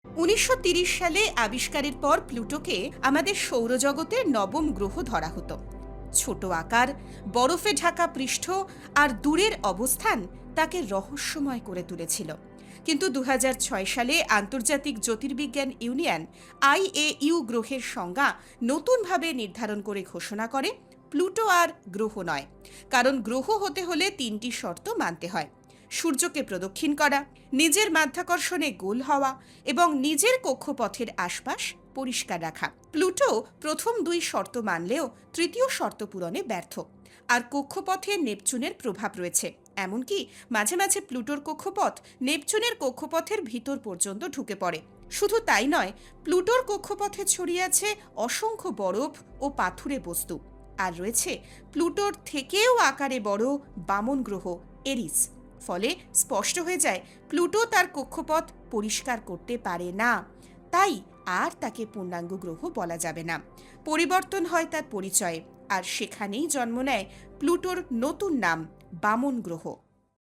১৯৩০ সালে আবিষ্কারের পর প্লুটোকে আমাদের সৌরজগতের নবম গ্রহ ধরা হতো। ছোট আকার, বরফে ঢাকা পৃষ্ঠ আর দূরের অবস্থান তাকে রহস্যময় করে তুলেছিল। কিন্তু ২০০৬ সালে আন্তর্জাতিক জ্যোতির্বিজ্ঞান ইউনিয়ন আইএইউ গ্রহের সংজ্ঞা নতুনভাবে নির্ধারণ করে ঘোষণা করে প্লুটো আর গ্রহ নয়, কারণ গ্রহ হতে হলে ৩টি শর্ত মানতে হয়: সূর্যকে প্রদক্ষিণ করা, নিজের মাধ্যাকর্ষণে গোল হওয়া এবং নিজের কক্ষপথের আশপাশ পরিষ্কার রাখা। প্লুটো প্রথম ২ শর্ত মানলেও তৃতীয় শর্ত পূরণে ব্যর্থ। আর কক্ষপথে নেপচুনের প্রভাব রয়েছে, এমনকি মাঝে মাঝে প্লুটোর কক্ষপথ নেপচুনের কক্ষপথের ভিতর পর্যন্ত ঢুকে পড়ে। শুধু তাই নয়, প্লুটোর কক্ষপথে ছড়িয়ে আছে অসংখ্য বরফ ও পাথুরে বস্তু। আর রয়েছে প্লুটোর থেকেও আকারে বড় বামন গ্রহ এরিস। ফলে স্পষ্ট হয়ে যায় প্লুটো তার কক্ষপথ পরিষ্কার করতে পারে না, তাই আর তাকে পূর্ণাঙ্গ গ্রহ বলা যাবে না। পরিবর্তন হয় তার পরিচয়ে, আর সেখানেই জন্ম নেয় প্লুটোর নতুন নাম বামন গ্রহ।